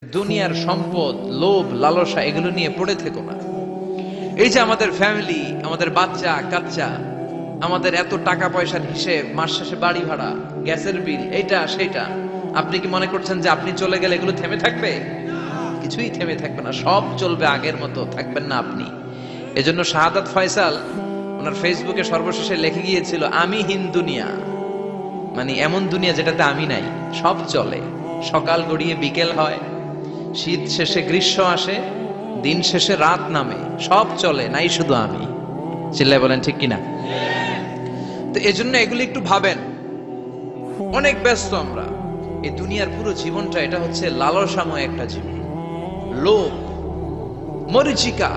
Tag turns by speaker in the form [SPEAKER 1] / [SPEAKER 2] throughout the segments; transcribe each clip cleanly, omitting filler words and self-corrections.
[SPEAKER 1] দুনিয়ার সম্পদ, লোভ, লালসা এগুলো নিয়ে পড়ে থেকো না। এই যে আমাদের ফ্যামিলি, আমাদের বাচ্চা কাচ্চা, আমাদের এত টাকা পয়সার হিসেব, মাস শেষে বাড়ি ভাড়া, গ্যাসের বিল, এইটা সেটা, আপনি কি মনে করছেন যে আপনি চলে গেলে এগুলো থেমে থাকবে? কিছুই থেমে থাকবে না, সব চলবে আগের মতো, থাকবেন না আপনি। এজন্য শাহাদাত ফয়সাল ওনার ফেসবুকে সর্বশেষে লিখে গিয়েছিল, আমি হীন দুনিয়া, মানে এমন দুনিয়া যেটাতে আমি নাই, সব চলে, সকাল গড়িয়ে বিকেল হয়, শীত শেষে গ্রীষ্ম আসে, দিন শেষে রাত নামে, সব চলে, নাই শুধু আমি। চিল্লায় বলেন ঠিক কিনা? তো এজন্য এগুলি একটু ভাবেন। অনেক ব্যস্ত আমরা, এই দুনিয়ার পুরো জীবনটা এটা হচ্ছে লালসাময় একটা জীবন, লোভ, মরিচিকা,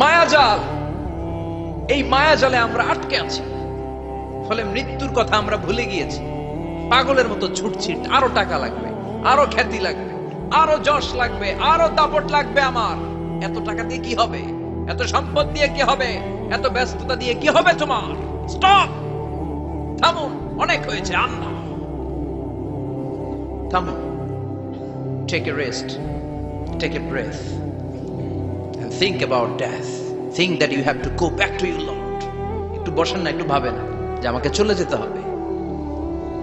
[SPEAKER 1] মায়াজাল। এই মায়াজালে আমরা আটকে আছি, ফলে মৃত্যুর কথা আমরা ভুলে গিয়েছি। পাগলের মতো ছুটছি, আরো টাকা লাগবে, আরো খ্যাতি লাগবে, আরো যশ লাগবে, আরো দাপট লাগবে। আমার এত টাকা দিয়ে কি হবে? এত সম্পদ দিয়ে কি হবে? এত ব্যস্ততা দিয়ে কি হবে তোমার? স্টপ, থামুন, অনেক হয়েছে, আন্না, থামুন। Take a rest, take a breath and think about death. Think that you have to go back to your Lord. একটু বসেন না, একটু ভাবেন যে আমাকে চলে যেতে হবে,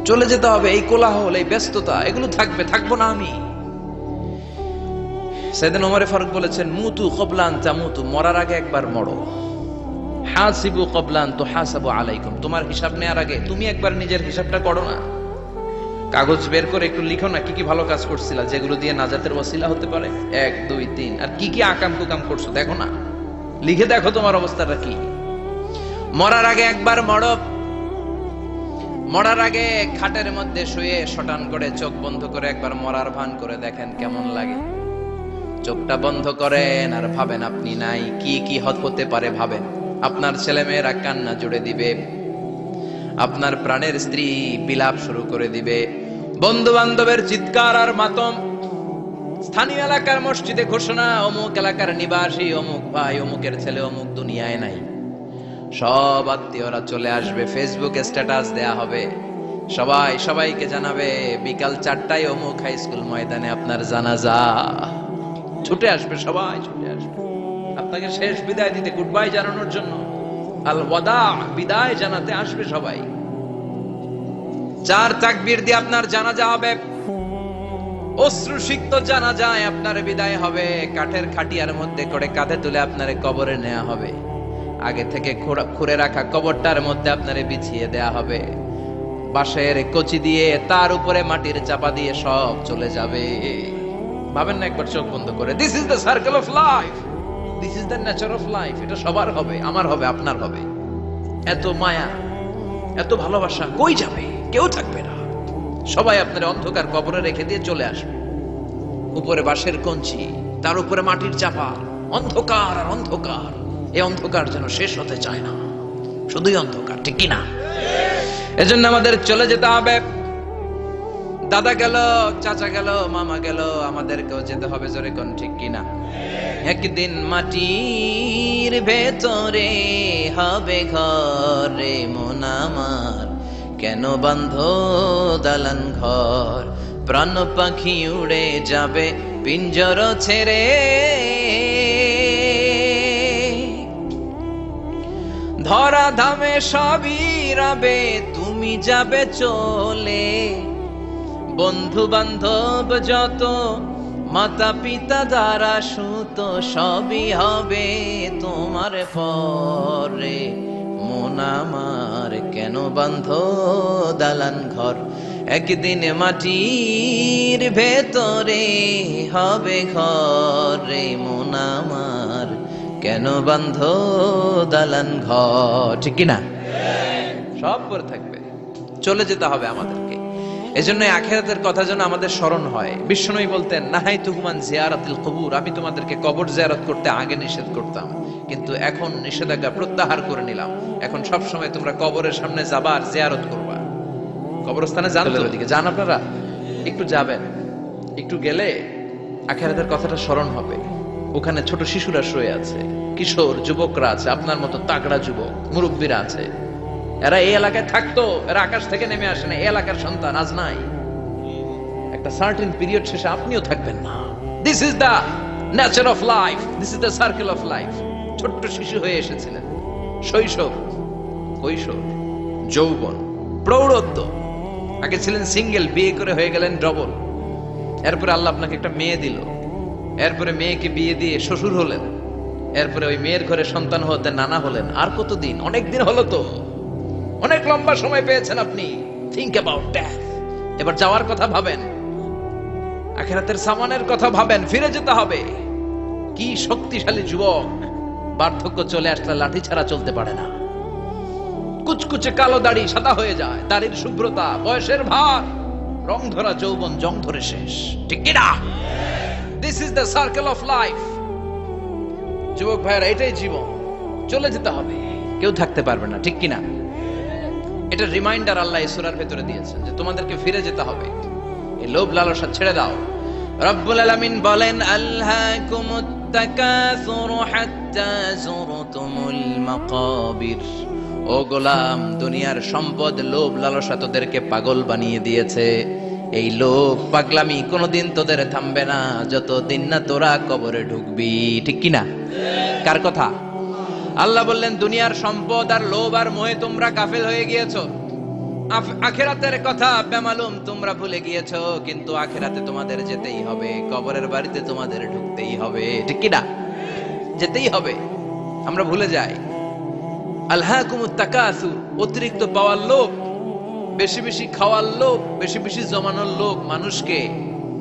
[SPEAKER 1] চলে যেতে হবে। এই কোলাহল, এই ব্যস্ততা, এগুলো থাকবে, থাকবো না আমি। সাইয়েদনা ওমর ফারুক বলেছেন, মুতু ক্বাবলা আন তামুতু, মরার আগে একবার মরো। হাসিবু ক্বাবলা আন তুহাসাবু আলাইকুম, তোমার হিসাব নেওয়ার আগে তুমি একবার নিজের হিসাবটা করো না। কাগজ বের করে একটু লিখো না, কি কি ভালো কাজ করছিলা, যেগুলো দিয়ে নাজাতের ওসিলা হতে পারে, 1 2 3, আর কি কি আকাম কুকাম করছো দেখো না, লিখে দেখো তোমার অবস্থাটা কি। মরার আগে একবার মরো। মরার আগে খাটের মধ্যে শুয়ে শটান করে চোখ বন্ধ করে একবার মরার ভান করে দেখেন কেমন লাগে। চোখটা বন্ধ করেন আর ভাবেন আপনি নাই, কি কি হতে পারে ভাবেন। আপনার ছেলে মেয়েরা কান্না জুড়ে দিবে, আপনার প্রাণের স্ত্রী বিলাপ শুরু করে দিবে, বন্ধু বান্ধবের চিৎকার আর মাতম, স্থানীয় এলাকার মসজিদে ঘোষণা, অমুক এলাকার নিবাসী অমুক ভাই, অমুকের ছেলে অমুক দুনিয়ায় নাই। সব আত্মীয়রা চলে আসবে, ফেসবুকে স্ট্যাটাস দেয়া হবে, সবাই সবাইকে জানাবে বিকাল 4টায় অমুক হাই স্কুল ময়দানে আপনার জানাজা। ছুটে আসবে, সবাই ছুটে আসবে আপনাকে শেষ বিদায় দিতে, গুড বাই জানানোর জন্য, আল ওয়াদা, বিদায় জানাতে আসবে সবাই। 4 তাকবীর দিয়ে আপনার জানাজা হবে, অশ্রুসিক্ত জানাজায় আপনার বিদায় হবে। কাঠের খাটিয়ার মধ্যে করে কাঁধে তুলে আপনারে কবরে নেওয়া হবে, আগে থেকে খুঁড়ে রাখা কবরটার মধ্যে আপনারে বিছিয়ে দেয়া হবে, বাঁশের কচি দিয়ে তার উপরে মাটির চাপা দিয়ে সব চলে যাবে। ভাবেন না একবার চোখ বন্ধ করে, this is the circle of life, this is the nature of life. এটা সবার হবে, আমার হবে, আপনার হবে। এত মায়া, এত ভালোবাসা কই যাবে? কেউ থাকবে না, সবাই আপনার অন্ধকার কবরে রেখে দিয়ে চলে আসবে। উপরে বাঁশের কঞ্চি, তার উপরে মাটির চাপা, অন্ধকার আর অন্ধকার। এই অন্ধকার যেন শেষ হতে চায় না, শুধুই অন্ধকার, ঠিক কিনা? এজন্য আমাদের চলে যেতে হবে। দাদা গেল, চাচা গেল, মামা গেল, আমাদেরকেও যেতে হবে, জোরে কোন ঠিক কিনা? একদিন মাটির ভেতরে হবে ঘরে মন আমার, কেন বান্ধ দালান ঘর, প্রাণ পাখি উড়ে যাবে পিঞ্জর ছেড়ে, ধরা ধামে সবই রবে, তুমি যাবে চলে, বন্ধু বান্ধব যত, মাতা পিতা দ্বারা সুত, সবই হবে তোমার পরে, মন আমার কেন বান্ধ দালান ঘর, একদিন মাটির ভেতরে হবে ঘরে মন আমার, কেন বান্ধ দালান ঘর, ঠিক কিনা? সব করে থাকবে, চলে যেতে হবে আমাদেরকে। এজন্য আখিরাতের কথা যেন আমাদের স্মরণ হয়। বিশ্বনবী বলতেন, নাহাইতুকুম আন জিয়ারাতিল কুবুর, আমি তোমাদেরকে কবর জিয়ারত করতে আগে নিষেধ করতাম, কিন্তু এখন নিষেধাজ্ঞা প্রত্যাহার করে নিলাম। এখন সব সময় তোমরা কবরের সামনে যাবা আর জিয়ারত করবা। কবরস্থানে যান, ওদিকে যান, আপনারা একটু যাবেন, একটু গেলে আখিরাতের কথাটা স্মরণ হবে। ওখানে ছোট শিশুরা শুয়ে আছে, কিশোর যুবকরা আছে, আপনার মতো তাগড়া যুবক মুরব্বীরা আছে, এরা এই এলাকায় থাকতো, এরা আকাশ থেকে নেমে আসে না, এই এলাকার সন্তান, আজ নাই। একটা সার্টেন পিরিয়ড শেষে আপনিও থাকবেন না। This is the nature of life, this is the circle of life. ছোট্ট শিশু হয়ে এসেছিলেন, শৈশব, কৈশোর, যৌবন, প্রৌঢ়ত্ব। আগে ছিলেন সিঙ্গেল, বিয়ে করে হয়ে গেলেন ডবল। এরপরে আল্লাহ আপনাকে একটা মেয়ে দিল, এরপরে মেয়েকে বিয়ে দিয়ে শ্বশুর হলেন, এরপরে ওই মেয়ের ঘরে সন্তান হতে নানা হলেন। আর কতদিন? অনেক দিন হলো তো, অনেক লম্বা সময় পেয়েছেন আপনি। Think about death. এবার যাওয়ার কথা ভাবেন, আখিরাতের সামানের কথা ভাবেন, ফিরে যেতে হবে। কি শক্তিশালী যুবক, বার্ধক্য চলে আসলে লাঠি ছাড়া চলতে পারে না। কুচকুচে কালো দাড়ি সাদা হয়ে যায়, দাড়ির শুভ্রতা, বয়সের ভার, রং ধরা যৌবন জং ধরে শেষ। ঠিক কি না? This is the circle of life. যুবক ভাইরা, এটাই জীবন, চলে যেতে হবে, কেউ থাকতে পারবে না। ঠিক কিনা? এটা রিমাইন্ডার আল্লাহ এই সূরার ভেতরে দিয়েছেন যে তোমাদেরকে ফিরে যেতে হবে। এই লোভ লালসা ছেড়ে দাও। রব্বুল আলামিন বলেন, আলহাকুমুত তাকাসুরু হাত্তা যুরতুমুল মাকাবির। ও গোলাম, দুনিয়ার সম্পদ, লোভ লালসা তোদেরকে পাগল বানিয়ে দিয়েছে। এই লোভ পাগলামি কোনোদিন তোদের থামবে না যতদিন না তোরা কবরে ঢুকবি। ঠিক কিনা? কার কথা? আল্লাহ বললেন, দুনিয়ার সম্পদ আর লোভ আর মোহে তোমরা গাফেল হয়ে গিয়েছো। আখিরাতের কথা বেমালুম তোমরা ভুলে গিয়েছো। কিন্তু আখিরাতে তোমাদের যেতেই হবে, কবরের বাড়িতে তোমাদের ঢুকতেই হবে। ঠিক কিনা? যেতেই হবে। আমরা ভুলে যাই। আলহাকুমুত তাকাসুর, অতিরিক্ত পাওয়ার লোভ, বেশি বেশি খাওয়ার লোভ, বেশি বেশি জমানোর লোভ মানুষকে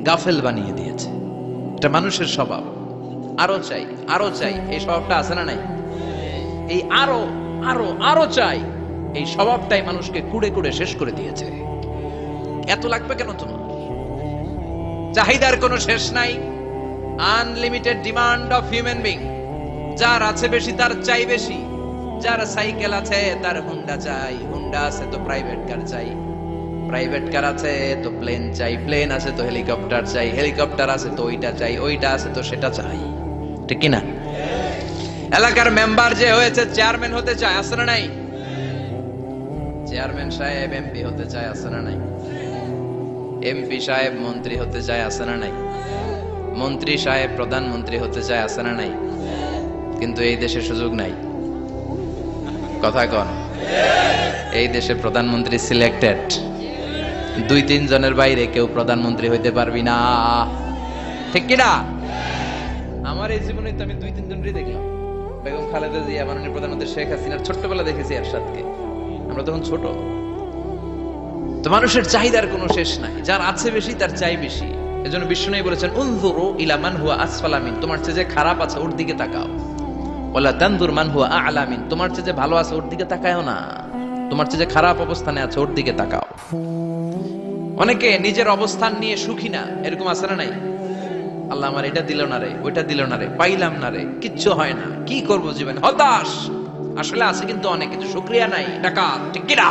[SPEAKER 1] গাফেল বানিয়ে দিয়েছে। এটা মানুষের স্বভাব। আরো চাই, আরো চাই, এই স্বভাবটা আছে না নাই? এই আরো আরো আরো চাই, এই স্বভাবটাই মানুষকে কুড়ে কুড়ে শেষ করে দিয়েছে। এত লাগবে কেন তোমার? চাহিদার কোনো শেষ নাই। Unlimited demand of human being. যার আছে বেশি তার চাই বেশি। যার সাইকেল আছে তার হুন্ডা চাই, হুন্ডা আছে তো প্রাইভেট কার চাই, প্রাইভেট কার আছে তো প্লেন চাই, প্লেন আছে তো হেলিকপ্টার চাই, হেলিকপ্টার আছে তো ওইটা চাই, ওইটা আছে তো সেটা চাই। ঠিক কিনা? এলাকার মেম্বার যে হয়েছে চেয়ারম্যান হতে চায়, আছে না নাই? চেয়ারম্যান সাহেব এমপি হতে চায়, আছে না নাই? এমপি সাহেব মন্ত্রী হতে চায়, আছে না নাই? মন্ত্রী সাহেব প্রধানমন্ত্রী হতে চায়, আছে না নাই? কিন্তু এই দেশে সুযোগ নাই। কথা কন। এই দেশে প্রধানমন্ত্রী সিলেক্টেড। 2-3 জনের বাইরে কেউ প্রধানমন্ত্রী হইতে পারবি না। ঠিক কিনা? আমার এই জীবনে তো আমি 2-3 জনই দেখলাম। বেগম খালেদা জিয়া, মাননীয় প্রধানমন্ত্রী শেখ হাসিনার ছোট্টবেলা দেখেছি এরশাদকে, আমরা তখন ছোট। তো মানুষের চাহিদার কোনো শেষ নাই। যার আছে বেশি তার চাই বেশি। এজন্য বিষ্ণু বলেছেন, উনজুরু ইলা মান হুয়া আসফালা মিন। তোমার চেয়ে যে খারাপ আছে ওর দিকে তাকাও। ওয়ালা তানজুর মান হুয়া আ'লা মিন। তোমার চেয়ে যে ভালো আছে ওর দিকে তাকায়ও না, তোমার চেয়ে যে খারাপ অবস্থানে আছে ওর দিকে তাকাও। অনেকে নিজের অবস্থান নিয়ে সুখী না, এরকম আছে না নাই? আল্লাহ আমার এটা দিল না রে, ওইটা দিল না রে, পাইলাম না রে, কিচ্ছু হয় না, কি করব জীবনে, হতাশ। আসলে আছে কিন্তু অনেক কিছু, শুকরিয়া নাই, টাকা। ঠিক কিনা?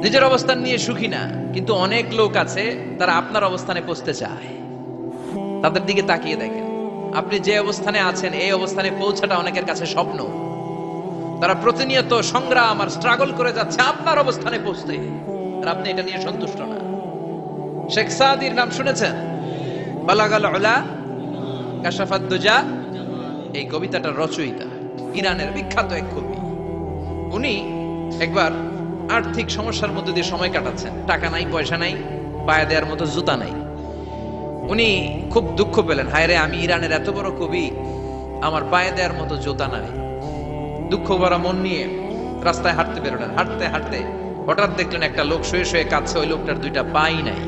[SPEAKER 1] নিজের অবস্থান নিয়ে সুখী না, কিন্তু অনেক লোক আছে তারা আপনার অবস্থানে পৌঁছতে চায়। তাদের দিকে তাকিয়ে দেখেন, আপনি যে অবস্থানে আছেন এই অবস্থানে পৌঁছাটা অনেকের কাছে স্বপ্ন। তারা প্রতিনিয়ত সংগ্রাম আর স্ট্রাগল করে যাচ্ছে আপনার অবস্থানে পৌঁছতে, আর আপনি এটা নিয়ে সন্তুষ্ট না। শেখ সাদির নাম শুনেছেন? বালাগাল উলা কাশাফাত দুজা, এই কবিতাটার রচয়িতা, ইরানের বিখ্যাত এক কবি। উনি একবার আর্থিক সমস্যার মধ্যে দিয়ে সময় কাটাচ্ছেন। টাকা নাই, পয়সা নাই, পায়ে দেওয়ার মতো জুতা নাই। উনি খুব দুঃখ পেলেন, হায় রে, আমি ইরানের এত বড় কবি, আমার পায়ে দেওয়ার মতো জুতা নাই। দুঃখ ভরা মন নিয়ে রাস্তায় হাঁটতে বেরোলেন। হাঁটতে হাঁটতে হঠাৎ দেখলেন একটা লোক শুয়ে শুয়ে কাঁদছে। ওই লোকটার 2টা পাই নাই,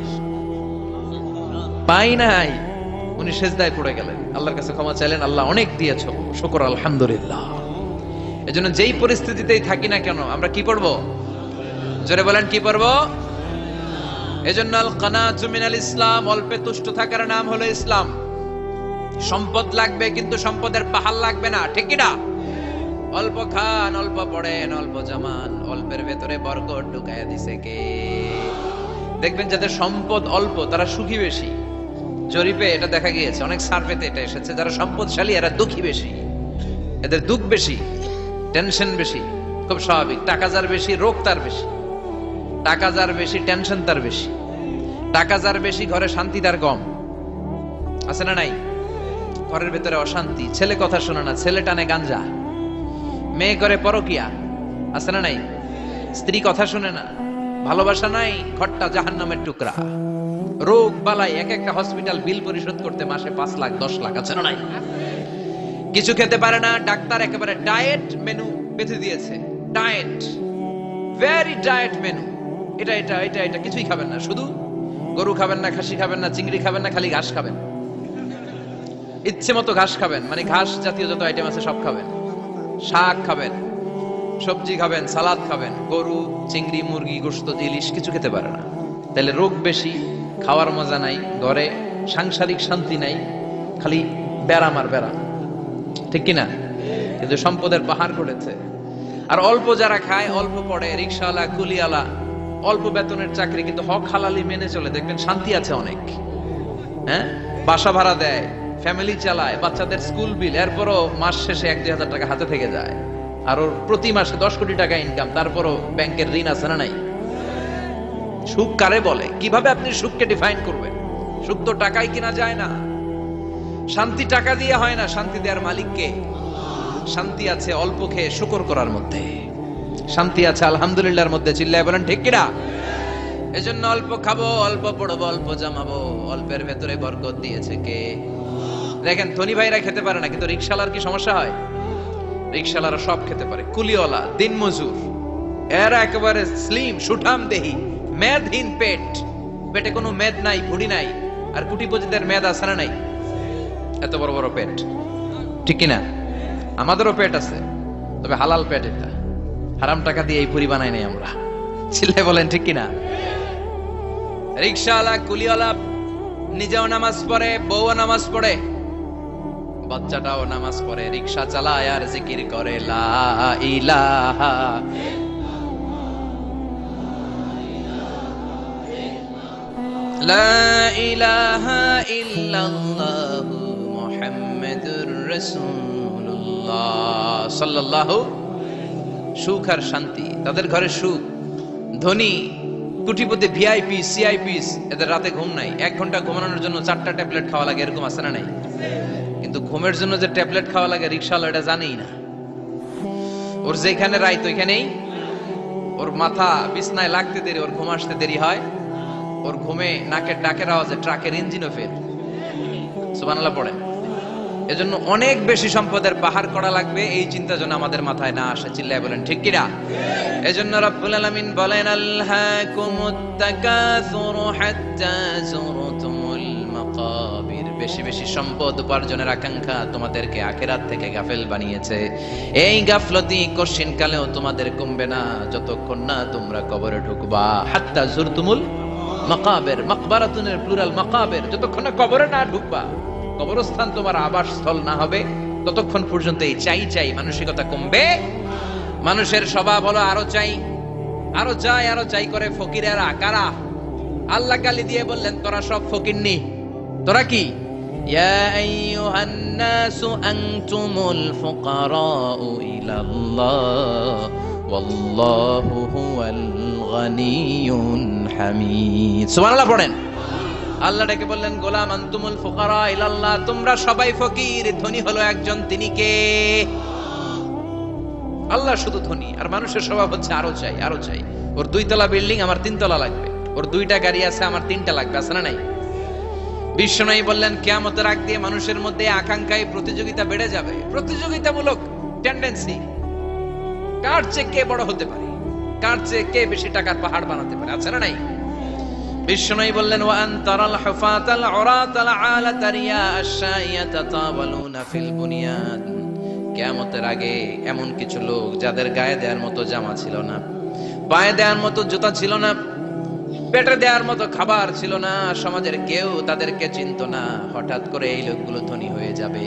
[SPEAKER 1] পাই নাই। উনি সেজদায় পড়ে গেলেন, আল্লাহর কাছে ক্ষমা চাইলেন, আল্লাহ অনেক দিয়েছো, শুকর আলহামদুলিল্লাহ। এজন্য যেই পরিস্থিতিতেই থাকি না কেন আমরা কি পড়বো? জোরে বলেন, কি পড়বো? এজন্য আল কানাতু মিনাল ইসলাম, অল্পে তুষ্ট থাকার নাম হলো ইসলাম। সম্পদ লাগবে কিন্তু সম্পদের পাহাড় লাগবে না। ঠিক কি না? অল্প খান, অল্প পড়েন, অল্প জামান, অল্পের ভেতরে বরকত ঢুকায়া দিছে কে? দেখবেন যাদের সম্পদ অল্প তারা সুখী বেশি। জরিপে এটা দেখা গিয়েছে, অনেক সার্ভেতে এটা এসেছে, যারা সম্পদশালী এরা দুঃখী বেশি। এদের দুঃখ বেশি, টেনশন বেশি। খুব স্বাভাবিক, টাকা যার বেশি রোগ তার বেশি, টাকা যার বেশি টেনশন তার বেশি। টাকা যার বেশি ঘরে শান্তি তার কম, আছে না নাই? ঘরের ভেতরে অশান্তি, ছেলে কথা শোনে না, ছেলে টানে গাঞ্জা, মেয়ে করে পরকিয়া, আছে না নাই? স্ত্রী কথা শুনে না, ভালোবাসা নাই, ঘরটা জাহান্নামের টুকরা। রোগ বালাই, এক একটা হসপিটাল বিল পরিশোধ করতে মাসে 5 লাখ 10 লাখ, আছে না নাই? কিছু খেতে পারে না, ডাক্তার একেবারে ডায়েট মেনু বেঁধে দিয়েছে। ডায়েট, ভেরি ডায়েট মেনু, এটা এটা এটা এটা কিছুই খাবেন না, শুধু গরু খাবেন না, খাসি খাবেন না, চিংড়ি খাবেন না, খালি ঘাস খাবেন, ইচ্ছে মতো ঘাস খাবেন, মানে ঘাস জাতীয় যত আইটেম আছে সব খাবেন, শাক খাবেন, সবজি খাবেন, সালাদ খাবেন, গরু চিংড়ি মুরগি গোশত ইলিশ কিছু খেতে পারে না। তাহলে রোগ বেশি, খাওয়ার মজা নাই, ঘরে সাংসারিক শান্তি নাই, খালি ব্যারাম আর ব্যারাম, ঠিক কিনা? কিন্তু সম্পদের পাহাড় গড়েছে। আর অল্প যারা খায়, অল্প পড়ে, রিকশাওয়ালা কুলিওয়ালা, অল্প বেতনের চাকরি, কিন্তু হক হালালি মেনে চলে, দেখবেন শান্তি আছে অনেক। হ্যাঁ, বাসা ভাড়া দেয়, ফ্যামিলি চালায়, বাচ্চাদের স্কুল বিল, এরপরও মাস শেষে 1-2 হাজার টাকা হাতে থেকে যায়। আর ওর প্রতি মাসে 10 কোটি টাকা ইনকাম, তারপরও ব্যাংকের ঋণ আছে না নাই? সুখ কারে বলে? কিভাবে আপনি সুখকে ডিফাইন করবেন? সুখ তো টাকায় কিনা যায় না, শান্তি টাকা দিয়ে হয় না, শান্তি দেওয়ার মালিককে। শান্তি আছে অল্প খেয়ে শুকর করার মধ্যে, শান্তি আছে আলহামদুলিল্লাহর মধ্যে। চিল্লায় বলেন ঠিক কিনা? এজন্য অল্প খাবো, অল্প পড়বো, অল্প জামাবো, অল্পের ভেতরে বরকত দিয়েছে কে? দেখেন ধনী ভাইরা খেতে পারে না, কিন্তু রিকশালার কি সমস্যা হয়? রিকশালারা সব খেতে পারে, কুলিওয়ালা, দিনমজুর, এরা একেবারে স্লিম সুঠাম দেহি, মেদহীন পেট, পেটে কোনো মেদ নাই, ভুড়ি নাই। আর কুটিপতিদের মেদ আছে না নাই? এত বড় বড় পেট, ঠিক কিনা? আমাদেরও পেট আছে, তবে হালাল পেট, এটা হারাম টাকা দিয়ে এই ভুড়ি বানাই নাই আমরা। ছিলে বলেন ঠিক কিনা? রিকশাওয়ালা কুলিওয়ালা নিজেও নামাজ পড়ে, বউও নামাজ পড়ে, বাচ্চাটাও নামাজ পড়ে, রিকশা চালায় আর জিকির করে লা ইলাহা। লা ইলাহা ইল্লাল্লাহু মুহাম্মাদুর রাসূলুল্লাহ সাল্লাল্লাহু। সুখ আর শান্তি, তাদের ঘরে সুখ। ধনী কোটিপতি ভিআইপি সিআইপিস, এদের রাতে ঘুম নাই, 1 ঘন্টা ঘুমানোর জন্য 4টা ট্যাবলেট খাওয়া লাগে, এরকম আছে না নাই? কিন্তু ঘুমের জন্য যে ট্যাবলেট খাওয়া লাগে রিকশাওয়ালা এটা জানেই না। ওর যেখানে রাইত ওইখানেই ওর মাথা বিছনায় লাগতে দেরি, ওর ঘুম আসতে দেরি হয়, ওর ঘুমে নাকের ডাকের আওয়াজে ট্রাকের ইঞ্জিনও ফেল। সুবহানাল্লাহ পড়েন। এজন্য অনেক বেশি সম্পদের পাহাড় করা লাগবে, এই চিন্তা যেন আমাদের মাথায় না আসে। চিল্লায় বলেন ঠিক কিনা? এজন্য রব্বুল আলামিন বলেন আলহাকুমুত তাকাসুরু হাত্তা যুরতুমুল মাকাবির। বেশি বেশি সম্পদ উপার্জনের আকাঙ্ক্ষা তোমাদেরকে আখিরাত থেকে গাফেল বানিয়েছে। এই গাফলতি কশিন কালেও তোমাদের কমবে না যতক্ষণ না তোমরা কবরে ঢুকবা। হাত্তা যুরতুমুল মাকাবির, মাকবারাতুনের প্লুরাল মাকাবির, যতক্ষণ না কবরে না ঢুকবা, কবরস্থান তোমার আবাসস্থল না হবে, ততক্ষণ পর্যন্ত এই চাই চাই মানসিকতা কমবে। মানুষের স্বভাব হলো আরো চাই, আরো চাই, আরো চাই করে ফকিরেরা। কারা? আল্লাহ গালি দিয়ে বললেন তোরা সব ফকিরনি। তোরা কি? ইয়া আইয়ুহান নাসু আনতুমুল ফুকারাউ ইলাল্লাহ ওয়াল্লাহু হুয়াল গানিয়ুল হামিদ। সুবহানাল্লাহ পড়েন। আল্লাহ ডেকে বললেন গোলাম আনতুমুল ফুকারা ইলাল্লাহ, তোমরা সবাই ফকির, ধনী হলো একজন, তিনি কে? আল্লাহ শুধু ধনী। আর মানুষের স্বভাব হচ্ছে আরো চাই, আরো চাই। ওর 2 তলা বিল্ডিং, আমার 3 তলা লাগবে, ওর 2টা গাড়ি আছে, আমার 3টা লাগবে, আছে না নাই? বিশ্বনবী বললেন কিয়ামতের আগ দিয়ে মানুষের মধ্যে আকাঙ্ক্ষায় প্রতিযোগিতা বেড়ে যাবে, প্রতিযোগিতামূলক টেন্ডেন্সি। কার চেয়ে কে বড় হতে পারে, কার চেয়ে কে বেশি টাকার পাহাড় বানাতে পারে, আছে না নাই? বিশ্বনবী বললেন ওয়া আনতারাল হুফাতাল উরাতাল আলাতা রিয়া আশ-শাইয়াতা তাওয়ালুনা ফিল বুনিয়ান। কিয়ামতের আগে এমন কিছু লোক যাদের গায়ে দেওয়ার মতো জামা ছিল না, পায়ে দেওয়ার মতো জুতা ছিল না, পেটে দেওয়ার মতো খাবার ছিল না, সমাজের কেউ তাদেরকে চিনত না। হঠাৎ করে এই লোকগুলো ধনী হয়ে যাবে।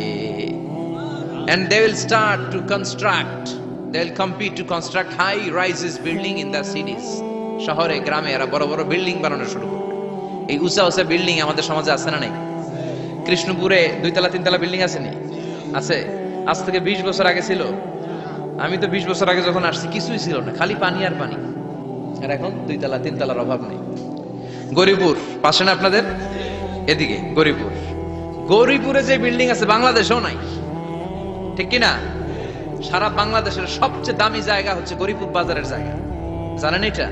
[SPEAKER 1] And they will start to construct, they will compete to construct high rises building in the cities. শহরে গ্রামে এরা বড় বড় বিল্ডিং বানানো শুরু করবে। এই উঁচা উঁচা বিল্ডিং আমাদের সমাজে আছে না নাই? কৃষ্ণপুরে 2 তলা 3 তলা বিল্ডিং আছে নি? আছে। আজ থেকে 20 বছর আগে ছিল? আমি তো 20 বছর আগে যখন আসছি কিছুই ছিল না, খালি পানি আর পানি। আর এখন 2 তলা 3 তলার অভাব নেই। গরিপুর পাশে না আপনাদের? এদিকে গরিপুর। গরিপুরে যে বিল্ডিং আছে বাংলাদেশেও নাই, ঠিক কিনা? সারা বাংলাদেশের সবচেয়ে দামি জায়গা হচ্ছে গরিপুর বাজারের জায়গা, জানেন এটা?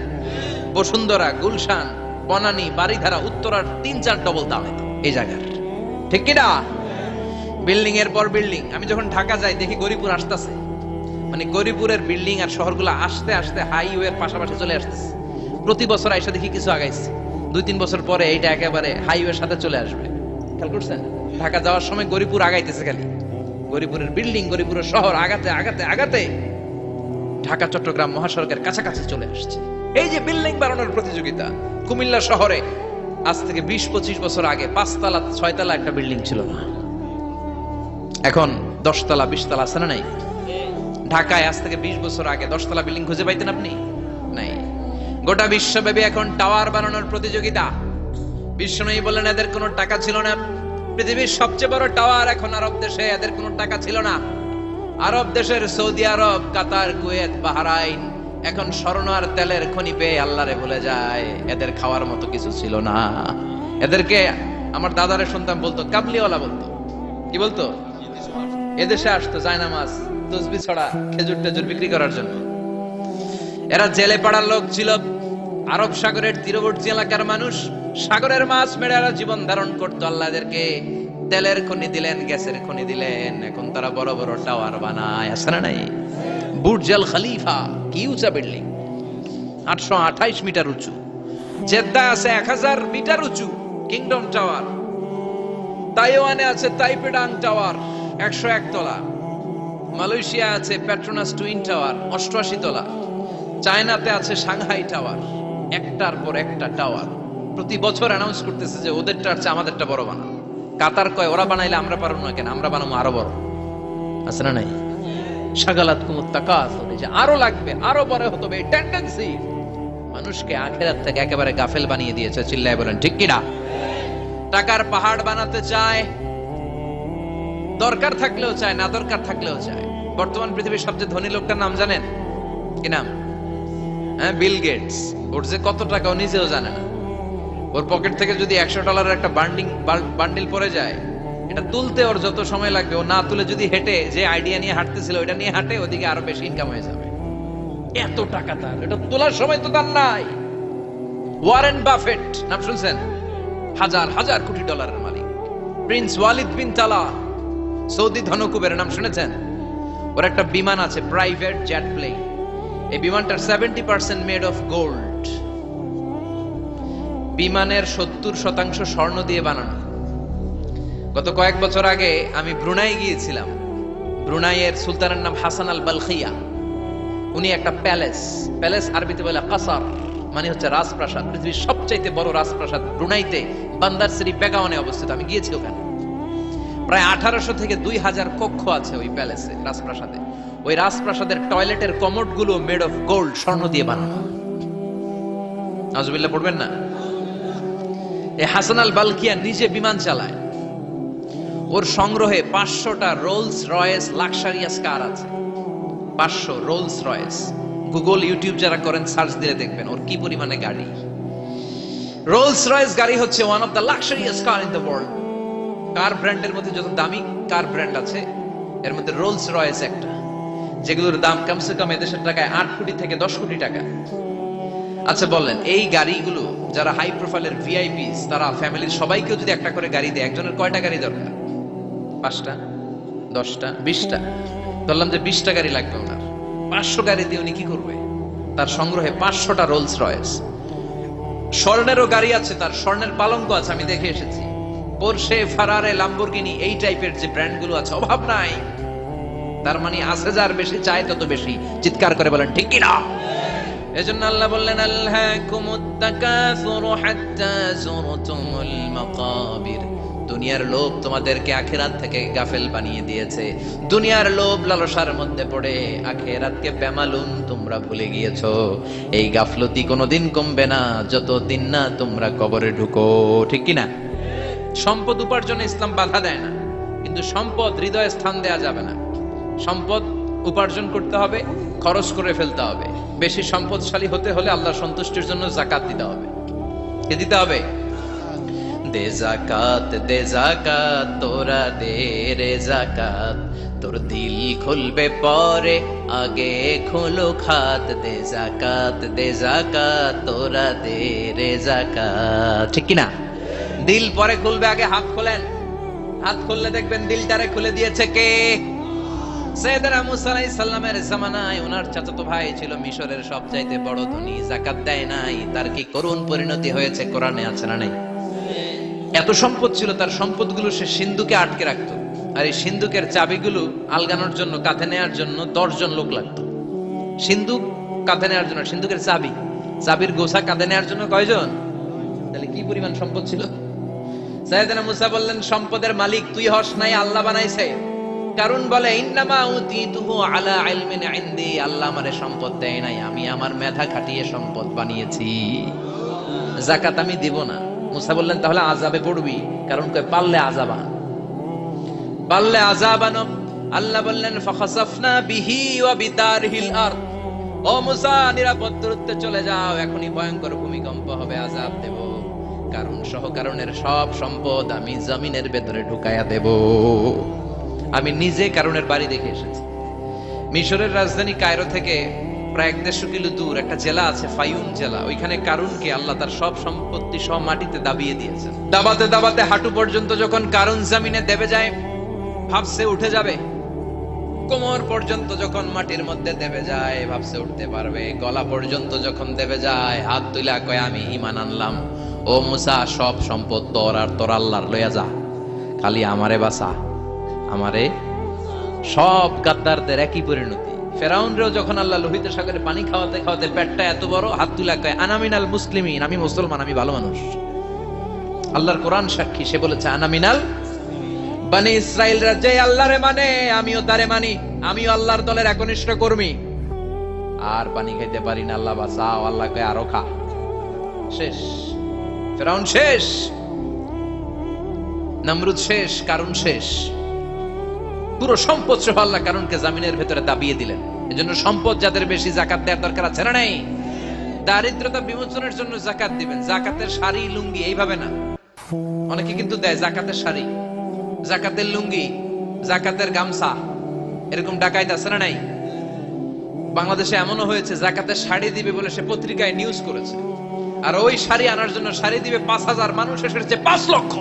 [SPEAKER 1] বসুন্ধরা, গুলশান, বনানী, বাড়িধারা, উত্তরার 3-4 ডবল দাম এই জায়গার, ঠিক কিনা? বিল্ডিং এর পর বিল্ডিং। আমি যখন ঢাকা যাই দেখি গরিপুর আসতেছে, মানে গরিপুরের বিল্ডিং আর শহরগুলো আস্তে আস্তে হাইওয়ের পাশাপাশি চলে আসতেছে। প্রতি বছর আইসা দেখি কিছু আগাইছে, 2-3 বছর পরে এইটা একেবারে হাইওয়ের সাথে চলে আসবে। খেয়াল করছেন? ঢাকা যাওয়ার সময় গরিপুর আগাইতেছে, খালি গরিপুরের বিল্ডিং, গরিপুরের শহর আগাতে আগাতে আগাতে ঢাকা চট্টগ্রাম মহাসড়কের কাছাকাছি চলে আসছে। এই যে বিল্ডিং বানানোর প্রতিযোগিতা, কুমিল্লা শহরে আজ থেকে 20-25 বছর আগে 5 তলা 6 তলা একটা বিল্ডিং ছিল না, এখন 10 তলা 20 তলা আছে না নাই? ঢাকায় আজ থেকে 20 বছর আগে 10 তলা বিল্ডিং খুঁজে পাইতেন আপনি? নাই। গোটা বিশ্বব্যাপী এখন টাওয়ার বানানোর প্রতিযোগিতা। বিশ্বনবী বললেন এদের কোনো টাকা ছিল না। পৃথিবীর সবচেয়ে বড় টাওয়ার এখন আরব দেশে, এদের কোনো টাকা ছিল না। আরব দেশের সৌদি আরব, কাতার, কুয়েত, বাহরাইন এখন স্বর্ণ আর তেলের খনি পেয়ে আল্লাহরে ভুলে যায়। এদের খাওয়ার মতো কিছু ছিল না। এদেরকে আমার দাদারে শুনতাম বলতো কাবলিওয়ালা, বলতো কি বলতো? এদেশে আসতো জায়নামাজ, তসবিহ ছড়া, খেজুর টেজুর বিক্রি করার জন্য। এরা জেলে পাড়ার লোক ছিল। আরব সাগরের তীরবর্তী এলাকার মানুষ, সাগরের মাছ মেরে এরা জীবন ধারণ করতো। আল্লাহ এদেরকে তেলের খনি দিলেন, গ্যাসের খনি দিলেন। এখন তারা বড় বড় টাওয়ার বানায়, আছে না নাই? বুর্জ আল খলিফা, কি উঁচা বিল্ডিং, 828 মিটার উঁচু। জেদ্দা আছে 1000 মিটার উঁচু কিংডম টাওয়ার। তাইওয়ানে আছে তাইপেডাং টাওয়ার 101 তলা। মালয়েশিয়া আছে পেট্রোনাস টুইন টাওয়ার 88 তলা। চায়নাতে আছে সাংহাই টাওয়ার, একটার পর একটা টাওয়ার। প্রতি বছর অ্যানাউন্স করতেছে যে ওদেরটা আছে আমাদেরটা বড় বানাও। কাতার কয় ওরা বানাইলে আমরা পারবো না কেন, আমরা বানাবো আরো বড়, আছে না নাই? শাগালাত কুমুত তাকাসুর, যে আরো লাগবে, আরো বড় হতে হবে, এই টেন্ডেন্সি মানুষকে আখিরাত থেকে একেবারে গাফেল বানিয়ে দিয়েছে। চিল্লায় বলেন ঠিক কিনা? টাকার পাহাড় বানাতে চায়, দরকার থাকলেও চায়, না দরকার থাকলেও চায়। বর্তমান পৃথিবীর সবচেয়ে ধনী লোকটার নাম জানেন কি নাম? হ্যাঁ, বিল গেটস। ওর যে কত টাকা ও নিজেও জানে না। ওর পকেট থেকে যদি $100 একটা বান্ডিল পড়ে যায়, এটা তুলতে ওর যত সময় লাগবে, ও না তুলে যদি হেঁটে, যে আইডিয়া নিয়ে হাঁটতেছিল ওইটা নিয়ে হাঁটে, ওদিকে আরো বেশি ইনকাম হয়ে যাবে। এত টাকা তার, এটা তোলার সময় তো তার নাই। ওয়ারেন বাফেট নাম শুনছেন? হাজার হাজার কোটি ডলারের মালিক। প্রিন্স ওয়ালিদ বিন তালা, সৌদি ধনকুবের নাম শুনেছেন? ওর একটা বিমান আছে, প্রাইভেট জেট প্লেন। এই বিমানটার 70% মেড অফ গোল্ড। বিমানের 70% স্বর্ণ দিয়ে বানানো। গত কয়েক বছর আগে আমি ব্রুনাই গিয়েছিলাম। ব্রুনাইয়ের সুলতানের নাম হাসান আল বালখিয়া। উনি একটা প্যালেস আরবিতে বলে কাসার, মানে হচ্ছে রাজপ্রাসাদ। পৃথিবীর সবচাইতে বড় রাজপ্রাসাদ ব্রুনাইতে বান্দার সিরি বেগাওয়ানে অবস্থিত। আমি গিয়েছি ওখানে। প্রায় 1800 থেকে 2000 কক্ষ আছে ওই প্যালেসে, রাজপ্রাসাদে। ওই রাজপ্রাসাদের টয়লেটের কমোড গুলো মেড অফ গোল্ড, স্বর্ণ দিয়ে বানানো। নাউজুবিল্লাহ পড়বেন না? এই হাসান আল বালখিয়া নিজে বিমান চালায়। ওর সংগ্রহে 500টা রোলস রয়েস লাক্সারিয়াস কার আছে। 500 রোলস রয়েস। গুগল, ইউটিউব যারা করেন সার্চ দিলে দেখবেন ওর কি পরিমাণে গাড়ি। রোলস রয়েস গাড়ি হচ্ছে one of the luxurious car in the world. Car ব্র্যান্ডের মধ্যে যত দামি কার ব্র্যান্ড আছে, এর মধ্যে রোলস রয়েস একটা, যেগুলোর দাম কমসে কম এদেশের টাকায় 8 কোটি থেকে 10 কোটি টাকা। আচ্ছা বলেন, এই গাড়িগুলো যারা হাই প্রোফাইলের ভিআইপিস, তারা ফ্যামিলির সবাইকে যদি একটা করে গাড়ি দেয়, একজনের কয়টা গাড়ি দরকার? 5টা, 10টা, 20টা। বললাম যে 20টা গাড়ি লাগবে ওনার। 500 গাড়ি দিয়ে উনি কি করবে? তার সংগ্রহে 500টা রোলস রয়েস। স্বর্ণেরও গাড়ি আছে, তার স্বর্ণের পালঙ্ক আছে, আমি দেখে এসেছি। পোরশে, ফারারে, লাম্বরগিনি, এই টাইপের যে ব্র্যান্ডগুলো আছে, অভাব নাই। তার মানে আছে, যার বেশি চায় তত বেশি। চিৎকার করে বলেন ঠিক কি না? এজন্য আল্লাহ বললেন আলহাকুমুত তাকাসুরু হাত্তা যুরতুমুল মাকাবির। দুনিয়ার লোভ তোমাদেরকে আখিরাত থেকে গাফেল বানিয়ে দিয়েছে। দুনিয়ার লোভ লালসার মধ্যে পড়ে আখিরাতকে বেমালুম তোমরা ভুলে গিয়েছো। এই গাফলতি কোনোদিন কমবে না যতদিন না তোমরা কবরে ঢুকো, ঠিক কি না? সম্পদ উপার্জনে ইসলাম বাধা দেয় না, কিন্তু সম্পদ হৃদয়ে স্থান দেয়া যাবে না। সম্পদ উপার্জন করতে হবে, খরচ করে ফেলতে হবে। বেশি সম্পদশালী হতে হলে আল্লাহর সন্তুষ্টির জন্য যাকাত দিতে হবে। কে দিতে হবে? দে জাকাত তোরা দে রে জাকাত, তোর দিল খুলবে পরে আগে খোলো খাত। দে জাকাত তোরা দে রে জাকাত। ঠিক কিনা? দিল পরে খুলবে, আগে হাত খোলেন। হাত খুললে দেখবেন দিলটারে খুলে দিয়েছে কে? সাইয়েদনা মুসা আলাইহিস সালামের জামানায় ওনার চাচাতো ভাই ছিল মিশরের সবচাইতে বড় ধনী, যাকাত দেয় নাই। তার কি করুণ পরিণতি হয়েছে কোরআনে আছে না নাই? এত সম্পদ ছিল, তার সম্পদগুলো সে সিন্ধুকে আটকে রাখতো। আর এই সিন্ধুকের চাবিগুলো আলগানোর জন্য, কাঁধে নেওয়ার জন্য 10 জন লোক লাগতো। সিন্ধুক কাঁধে নেওয়ার জন্য, সিন্ধুকের চাবির গোছা কাঁধে নেওয়ার জন্য কয়জন? তাহলে কি পরিমাণ সম্পদ ছিল? সাইয়েদনা মুসা বললেন, সম্পদের মালিক তুই হস নাই, আল্লাহ বানাইছে। কারণ বলে, ইন্নামা উতিতুহু আলা ইলমিন ইনদি, আল্লাহ আমারে সম্পদ দেয় নাই, আমি আমার মেধা খাটিয়ে সম্পদ বানিয়েছি। যাকাত আমি দিব না। মুসা বললেন, তাহলে আযাবে পড়বি। কারণ কয় পারলে আযাবানো। আল্লাহ বললেন, ফাখাসাফনা বিহি ওয়া বিদারহিল আরদ, ও মুসা নিরাপদ দূরত্বে চলে যাও, এখনই ভয়ঙ্কর ভূমিকম্প হবে, আযাব দেব। কারণ সহ কারণের সব সম্পদ আমি জমিনের ভেতরে ঢুকায়া দেব। আমি নিজে কারণের বাড়ি দেখে এসেছি। মিশরের রাজধানী কায়রো থেকে প্রায় 150 কিলো দূর একটা জেলা আছে, ফায়ুম জেলা। ওইখানে কারুনকে আল্লাহ তার সব সম্পত্তি সব মাটিতে দাবিয়ে দিয়েছেন। দাবাতে দাবাতে হাঁটু পর্যন্ত যখন কারুন জমিনে দেবে যায়, ভাবছে উঠে যাবে। কোমর পর্যন্ত যখন মাটির মধ্যে দেবে যায়, ভাবছে উঠতে পারবে। গলা পর্যন্ত যখন দেবে যায়, হাত তুলা কয়, আমি ঈমান আনলাম। ও মুসা, সব সম্পদ তোর আর তোর আল্লাহর, লইয়া যা, খালি আমারে বাঁচা, আমারে। সব গাদ্দারদের একই পরিণতি। ফেরাউনরেও যখন আল্লাহ লোহিত সাগরে পানি খাওয়াতে খাওয়াতে পেটটা এত বড়, হাত তুলা কয়, আনা মিনাল মুসলিমিন, আমি মুসলমান, আমি ভালো মানুষ। আল্লাহর কোরআন সাক্ষী, সে বলেছে, আনা মিনাল বনি ইসরাইলরা যে আল্লাহরে মানে, আমিও তারে মানি, আমিও আল্লাহর দলের একনিষ্ঠ কর্মী। আর পানি খাইতে পারি না, আল্লাহ বাঁচাও। আল্লাহ কয়, আরো খা। শেষ, ফেরাউন শেষ, নমরুদ শেষ, কারুন শেষ। পুরো সম্পদ সহ আল্লাহ কারুনকে জামিনের ভেতরে দাবিয়ে দিলেন। এজন্য সম্পদ যাদের বেশি, যাকাত দেওয়ার দরকার আছে না নাই? দারিদ্রতা বিমোচনের জন্য যাকাত দিবেন। যাকাতের শাড়ি লুঙ্গি এইভাবে না, অনেকে কিন্তু দেয় যাকাতের শাড়ি, যাকাতের লুঙ্গি, যাকাতের গামছা, এরকম ডাকাইত আছে না নাই? বাংলাদেশে এমনও হয়েছে, যাকাতের শাড়ি দিবে বলে সে পত্রিকায় নিউজ করেছে, আর ওই শাড়ি আনার জন্য শাড়ি দিবে 5000, মানুষ এসেছে 5 লক্ষ।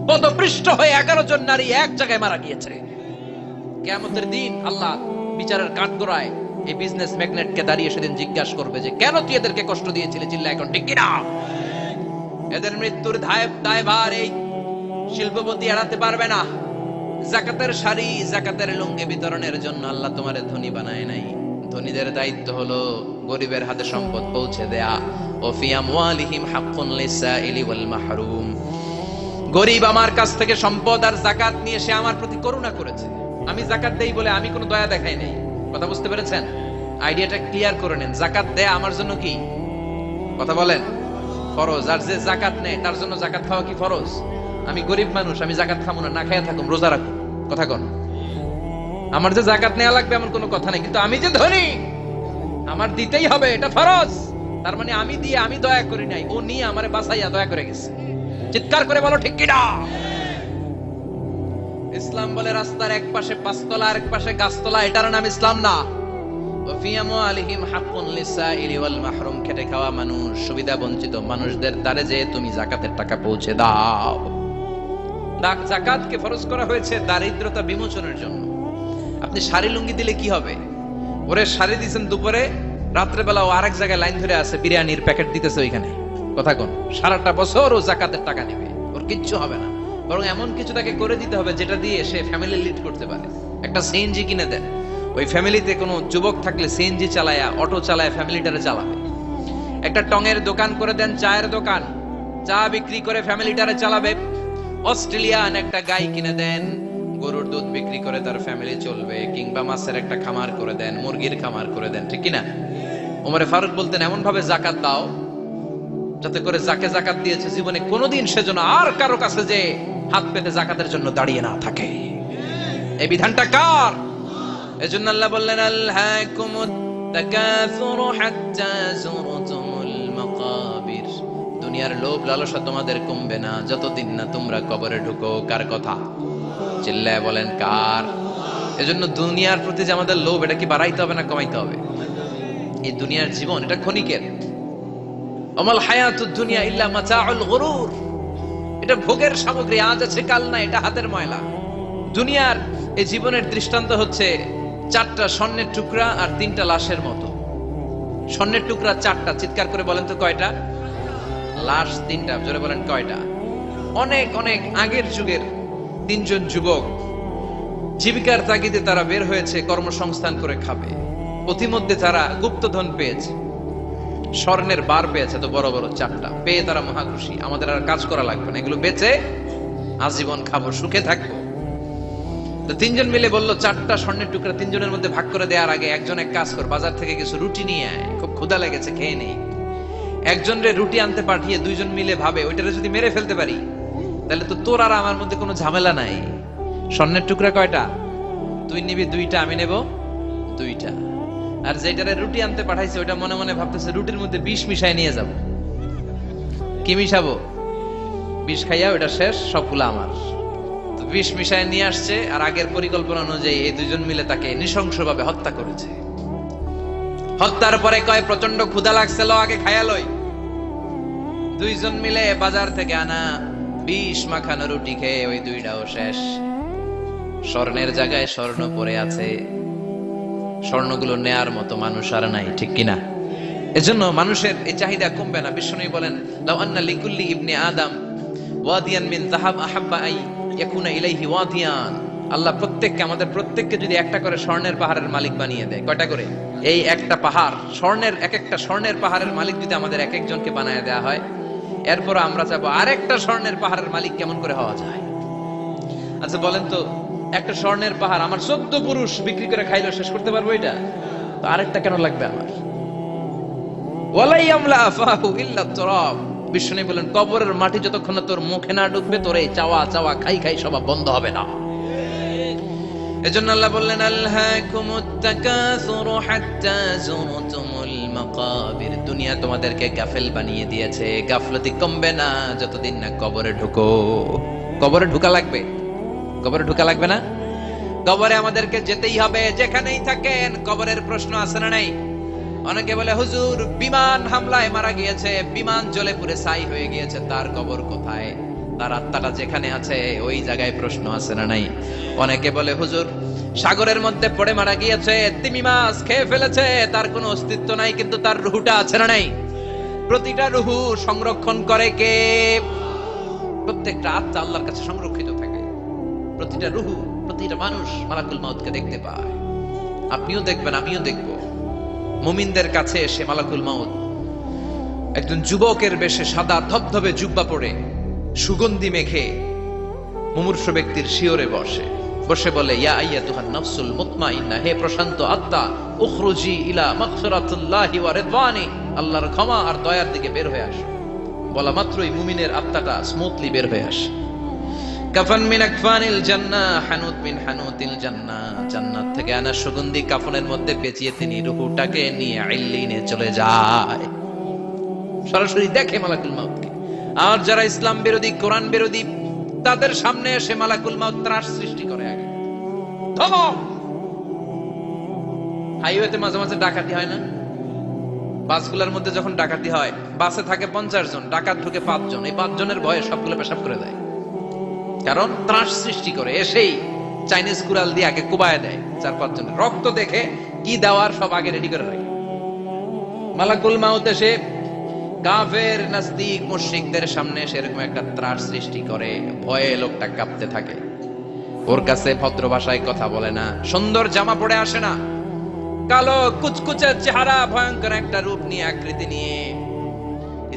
[SPEAKER 1] পদপৃষ্ঠ হয়ে 11 জন নারী এক জায়গায় মারা গিয়েছে। কিয়ামতের দিন আল্লাহ বিচারের কাঠগড়ায় এই বিজনেস ম্যাগনেটকে দাঁড়িয়ে সেদিন জিজ্ঞাসা করবে যে, কেন তুই এদেরকে কষ্ট দিয়েছিলি? চিল্লা এখন ঠিক কিনা? এদের মৃত্যুর দায়ভার এই শিল্পপতি এড়াতে পারবে না। যাকাতের শাড়ি, যাকাতের লুঙ্গি বিতরণের জন্য আল্লাহ তোমারে ধনী বানায় নাই। ধনীদের দায়িত্ব হলো গরিবের হাতে সম্পদ পৌঁছে দেয়া। ওয়া ফি আমওয়ালিহিম হাক্কুন লিসাইলি ওয়াল মাহরুম। গরিব আমার কাছ থেকে সম্পদ আর যাকাত নিয়ে সে আমার প্রতি করুণা করেছে। আমি যাকাত দেই বলে আমি কোনো দয়া দেখাই নাই। কথা বুঝতে পেরেছেন? আইডিয়াটা ক্লিয়ার করে নেন। যাকাত দেয়া আমার জন্য কি? কথা বলেন, ফরজ। আর যে যাকাত নেয় তার জন্য যাকাত খাওয়া কি ফরজ? আমি গরিব মানুষ, আমি যাকাত খাবো না, না খাইয়া থাকুম, রোজা রাখুন। কথা কন, আমার যে যাকাত নেওয়া লাগবে এমন কোনো কথা নেই। কিন্তু আমি যে ধনী, আমার দিতেই হবে, এটা ফরজ। তার মানে আমি দিয়ে আমি দয়া করি নাই, ও নিয়ে আমারে বাঁচাইয়া দয়া করে গেছে। চিৎকার করে বলো ঠিক কিনা? ইসলাম বলে রাস্তার এক পাশে 5 তলা আর এক পাশে গাছতলা, এটার নাম ইসলাম না। খেটে খাওয়া মানুষ, সুবিধা বঞ্চিত মানুষদের দ্বারে যে তুমি যাকাতের টাকা পৌঁছে দাও। যাকাতকে ফরজ করা হয়েছে দারিদ্রতা বিমোচনের জন্য। আপনি শাড়ি লুঙ্গি দিলে কি হবে? ওরে শাড়ি দিচ্ছেন দুপুরে, রাত্রে বেলা ও আরেক জায়গায় লাইন ধরে আছে, বিরিয়ানির প্যাকেট দিতেছে ওইখানে। কথা কোন, সারাটা বছর ও যাকাতের টাকা নেবে, ওর কিচ্ছু হবে না। বরং এমন কিছু তাকে করে দিতে হবে যেটা দিয়ে সে ফ্যামিলি লিড করতে পারে। একটা সিএনজি কিনে দেন, ওই ফ্যামিলিতে কোনো যুবক থাকলে সিএনজি চালায়া, অটো চালায় ফ্যামিলিটারে চালাবে। একটা টঙের দোকান করে দেন, চায়ের দোকান, চা বিক্রি করে ফ্যামিলিটারে চালাবে। অস্ট্রেলিয়ান একটা গাই কিনে দেন, গরুর দুধ বিক্রি করে তার ফ্যামিলি চলবে। কিংবা মাছের একটা খামার করে দেন, মুরগির খামার করে দেন, ঠিক কিনা? ওমরে ফারুক বলতেন, এমন ভাবে যাকাত দাও যাতে করে যাকে যাকাত দিয়েছে জীবনে কোনোদিন সেজন্য আর কারো কাছে যে হাত পেতে যাকাতের জন্য দাঁড়িয়ে না থাকে। এই বিধানটা কার? এজন্য আল্লাহ বললেন, আলহাকুমুত তাকাসুরু হাত্তা যুরতুমুল মাকাবির। দুনিয়ার লোভ লালসা তোমাদের কমবে না যতদিন না তোমরা কবরে ঢুকো। কার কথা? চিল্লায় বলেন কার? এজন্য দুনিয়ার প্রতি যে আমাদের লোভ, এটা কি বাড়াইতে হবে না কমাইতে হবে? এই দুনিয়ার জীবন এটা ক্ষণিকের। অমাল হায়াতুদ দুনিয়া ইল্লা মাতাউল গুরুর, এটা ভোগের সামগ্রী, আজ আছে কাল নাই, এটা হাতের ময়লা। দুনিয়ার এই জীবনের দৃষ্টান্ত হচ্ছে 4টা স্বর্ণের টুকরা আর 3টা লাশের মতো। স্বর্ণের টুকরা 4টা, চিৎকার করে বলেন তো কয়টা? লাশ 3টা, জোরে বলেন কয়টা? অনেক অনেক আগের যুগের 3জন যুবক জীবিকার তাগিদে তারা বের হয়েছে কর্মসংস্থান করে খাবে। পথিমধ্যে তারা গুপ্তধন পেয়েছে, স্বর্ণের বার পেয়েছে, তো বড় বড় 4টা পেয়ে তারা মহাখুশি। আমাদের আর কাজ করা লাগবে না, এগুলো বেচে আজীবন খাবো, সুখে থাকবো। তো 3জন মিলে বললো 4টা স্বর্ণের টুকরা 3জনের মধ্যে ভাগ করে দেওয়ার আগে একজন এক কাজ কর, বাজার থেকে কিছু রুটি নিয়ে আয়, খুব ক্ষুধা লেগেছে, খেয়ে নেই। একজন রে রুটি আনতে পাঠিয়ে 2জন মিলে ভাবে ওইটারে যদি মেরে ফেলতে পারি তাহলে তো তোর আর আমার মধ্যে কোনো ঝামেলা নাই। স্বর্ণের টুকরা কয়টা? তুই নিবি 2টা, আমি নেব 2টা। আর যেটারে রুটি আনতে পাঠাইছে ওইটা মনে মনে ভাবতেছে রুটির মধ্যে বিষ মিশাই নিয়ে যাব। কি মিশাবো? বিষ খাইয়া ওইটা শেষ, সবগুলো আমার। তো বিষ মিশাই নিয়ে আসছে, আর আগের পরিকল্পনা অনুযায়ী এই 2জন মিলে তাকে নৃশংসভাবে হত্যা করেছে। হত্যার পরে কয় প্রচন্ড ক্ষুধা লাগছে, ল আগে খাইয়া লই। 2জন মিলে বাজার থেকে আনা বিষ মাখানো রুটি খেয়ে ওই 2টাও শেষ। স্বর্ণের জায়গায় স্বর্ণ পড়ে আছে, স্বর্ণগুলো নেয়ার মতো মানুষ আর নাই, ঠিক কিনা? এজন্য মানুষের এই চাহিদা কমবে না। বিষ্ণু বলেন লাউ আন্না লিকুল্লি ইবনে আদম ওয়াদিয়ান মিন যাহাব আহাব্বা আই ইয়াকুনা ইলাইহি ওয়াদিয়ান। আল্লাহ প্রত্যেককে, আমাদের প্রত্যেককে যদি একটা করে স্বর্ণের পাহাড়ের মালিক বানিয়ে দেয়, কয়টা করে? এই একটা পাহাড় স্বর্ণের, একটা স্বর্ণের পাহাড়ের মালিক যদি আমাদের এক একজনকে বানায় দেওয়া হয়, এরপর আমরা চাবো আরেকটা স্বর্ণের পাহাড়ের মালিক কেমন করে হওয়া যায়। আচ্ছা বলেন তো, একটা স্বর্ণের পাহাড় আমার 14 পুরুষ বিক্রি করে খাইলো শেষ করতে পারবো এটা? তো আরেকটা কেন লাগবে আমার? ওয়ালাই আমলা আফাহু ইল্লা তুরাব। বিষ্ণু বলেন কবরের মাটি যতক্ষণ না তোর মুখে না ঢুকবে, তোর এই চাওয়া চাওয়া খাই খাই সব বন্ধ হবে না। এজন্য আল্লাহ বললেন আলহাকুমুত তাকাসুরু হাত্তা যুরতুমুল মাকাবির। দুনিয়া তোমাদেরকে গাফেল বানিয়ে দিয়েছে, গাফলতি কমবে না যতদিন না কবরে ঢুকো। কবরে ঢুকা লাগবে, কবরে ঢুকা লাগবে না? কবরে আমাদেরকে যেতেই হবে, যেখানেই থাকেন। কবরের প্রশ্ন আছে না নাই? অনেকে বলে হুজুর বিমান হামলায় মারা গিয়েছে, বিমান জ্বলে পুড়ে ছাই হয়ে গিয়েছে, তার কবর কোথায়? তার আত্মাটা যেখানে আছে ওই জায়গায় প্রশ্ন আছে না নাই? অনেকে বলে হুজুর সাগরের মধ্যে পড়ে মারা গিয়েছে, তিমি মাছ খেয়ে ফেলেছে, তার কোনো অস্তিত্ব নাই, কিন্তু তার রুহুটা আছে না নাই? প্রতিটা রুহু সংরক্ষণ করে কে? প্রত্যেকটা আত্মা আল্লাহর কাছে সংরক্ষিত থাকে। প্রতিটা রুহু, প্রতিটা মানুষ মালাকুল মাউতকে দেখতে পায়। আপনিও দেখবেন, আমিও দেখব। মুমিনদের কাছে এসে মালাকুল মাউত একজন যুবকের বেশে সাদা ধবধবে জুব্বা পরে সুগন্ধি মেখে মুমূর্ষ ব্যক্তির শিয়রে বসে বসে বলে ইয়া আইয়াতুহান নাফসুল মুতমাইন্না, হে প্রশান্ত আত্মা, উখরুজি ইলা মাগফিরাতুল্লাহি ওয়া রিদওয়ানি, আল্লাহর ক্ষমা আর দয়ার দিকে বের হয়ে আসো। বলা মাত্রই মুমিনের আত্মাটা স্মুথলি বের হয়ে আসে। কাফান মিন আকফানিল জান্নাহ, হানুত মিন হানুতিল জান্নাহ, জান্নাত থেকে আনা সুগন্ধি কাফনের মধ্যে পেঁচিয়ে তিনি রূহটাকে নিয়ে ইল্লিনে চলে যায়। সরাসরি দেখে মালাকুল মাউতকে। আর যারা ইসলাম বিরোধী, কোরআন বিরোধী, তাদের সামনে এসে মালাকুল মাউত ত্রাস সৃষ্টি করে। আগে ধমক। হাইওয়েতে মাঝে মাঝে ডাকাতি হয় না? বাসগুলোর মধ্যে যখন ডাকাতি হয়, বাসে থাকে 50 জন, ডাকাত ঢুকে 5 জন, এই 5 জনের ভয়ে সবগুলো পেশাব করে দেয়। কারণ ত্রাস সৃষ্টি করে। এসেই চাইনিজ কুড়াল দিয়ে আগে কুবায় দেয় 4-5 জনের। রক্ত দেখে কি দেওয়ার সব আগে রেডি করে রাখে। মালাকুল মাউত এসে কাফের নাস্তিক মুশরিকদের সামনে সেরকম একটা ত্রাস সৃষ্টি করে, ভয়ে লোকটা কাঁপতে থাকে। ওর কাছে ভদ্র ভাষায় কথা বলে না, সুন্দর জামা পরে আসে না, কালো কুচকুচে চেহারা, ভয়ঙ্কর একটা রূপ নিয়ে, আকৃতি নিয়ে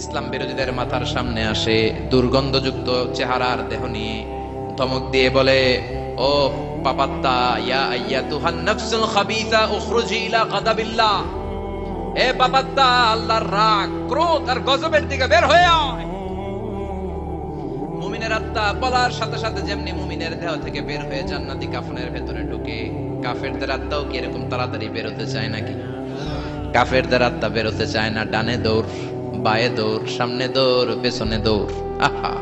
[SPEAKER 1] ইসলাম বিরোধীদের মাথার সামনে আসে, দুর্গন্ধযুক্ত চেহারার দেহ নিয়ে ধমক দিয়ে বলে ও পাপাত্তা, ইয়া আইয়াতুহান নাফসুল খাবিসা উখরুজি ইলা গাদাবিল্লাহ, এ পাপাত্তা, আল্লাহর রাগ, ক্রোধ আর গজবের দিকে বের হয়ে আয়। মুমিনের আত্মা বলার সাথে সাথে যেমনি মুমিনের দেহ থেকে বের হয়ে জান্নাতি কাফনের ভেতরে ঢুকে, কাফেরদের আত্মাও কি এরকম তাড়াতাড়ি বেরোতে চায় নাকি? কাফেরদের আত্মা বেরোতে চায় না, ডানে দৌড় বায়ে দৌড়, সামনে দৌড়, পেছনে দৌড়। আহা,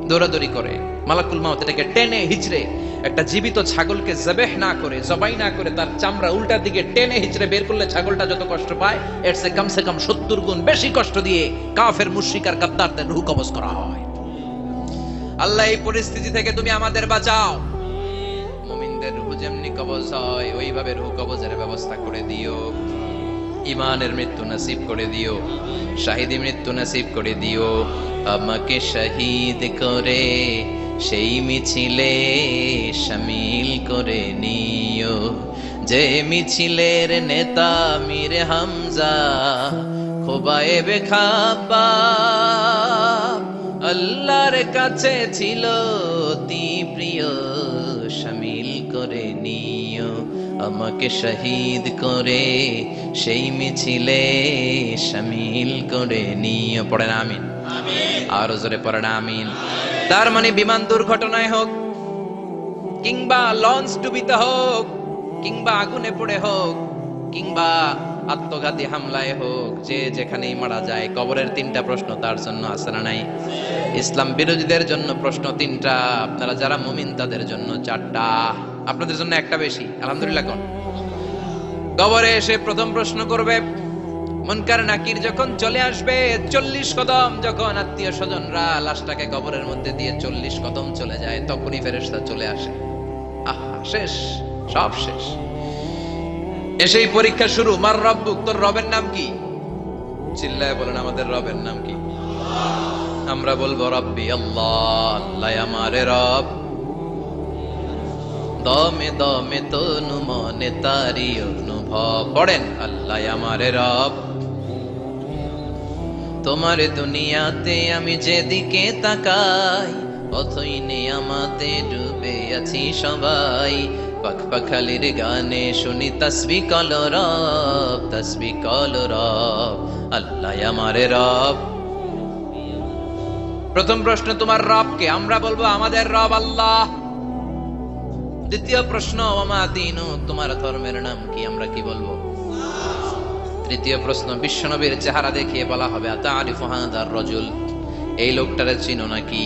[SPEAKER 1] দৌড়াদৌড়ি করে মালাকুল মাউত এটাকে টেনে হিচড়ে, একটা জীবিত ছাগলকে জবেহ না করে, জবাই না করে, তার চামড়া উল্টা দিকে টেনে হিচড়ে বের করলে ছাগলটা যত কষ্ট পায়, এর চেয়ে কমসে কম 70 গুণ বেশি কষ্ট দিয়ে কাফের, মুশরিক আর গাদ্দারদের রূহ কবজ করা হয়। আল্লাহ, এই পরিস্থিতি থেকে তুমি আমাদের বাঁচাও। মুমিনদের রূহ যেমনি কবজ হয়, ওইভাবে রূহ কবজের ব্যবস্থা করে দিও। ইমানের মৃত্যু নসিব করে দিও, শাহিদি মৃত্যু নসিব করে দিও। আমাকে শহীদ করে সেই মিছিলে শামিল করে নিও, যে মিছিলের নেতা মীর হামজা খোবায়েবে খাব্বাব, আল্লাহর কাছে ছিল অতি প্রিয়, শামিল করে নিও। আমাকে শহীদ করে সেই মিছিলে শামিল করে নিও। পড়েন আমিন। আর জোরে পড়েন আমিন। তার মানে বিমান দুর্ঘটনায় হোক, কিংবা লঞ্চ ডুবিতে হোক, কিংবা আগুনে পড়ে হোক, কিংবা আত্মঘাতী হামলায় হোক, যে যেখানেই মারা যায়, কবরের 3টা প্রশ্ন তার জন্য আছে না নাই? ইসলাম বিরোধীদের জন্য প্রশ্ন 3টা, আপনারা যারা মুমিন তাদের জন্য 4টা, আপনাদের জন্য একটা বেশি। আলহামদুলিল্লাহ। কোন কবরে এসে প্রথম প্রশ্ন করবে মুনকার নাকির, যখন চলে আসবে 40 কদম, যখন আত্মীয় স্বজনরা লাশটাকে কবরের মধ্যে দিয়ে 40 কদম চলে যায়, তখনই ফেরেশতা চলে আসে। আহা, শেষ, সব শেষ। এসেই পরীক্ষা শুরু। মার রব্বুক, তোর রবের নাম কি? চিল্লায় বলেন, আমাদের রবের নাম কি? আমরা বলবো রব্বি আল্লাহ, আল্লাহ আমারে রব। দমে দমে তনু মনে তারি অনুভব। পড়েন, আল্লাহ আমারে রব। তোমার দুনিয়াতে আমি যেদিকে তাকাই, অথই নিয়ামতে ডুবে আছি সবাই। পাখপাখালির গানে শুনি তাসবিহ কল রব, তাসবিহ কল রব, আল্লাহ আমারে রব। প্রথম প্রশ্ন, তোমার রব কে? আমরা বলবো আমাদের রব আল্লাহ। দ্বিতীয় প্রশ্ন, ওমা দীনু, তোমার ধর্মের নাম কি? আমরা কি বলবো? তৃতীয় প্রশ্ন, বিশ্বনবীর চেহারা দেখিয়ে বলা হবে আতারিফু হাদার রাজুল, এই লোকটারে চিনো নাকি?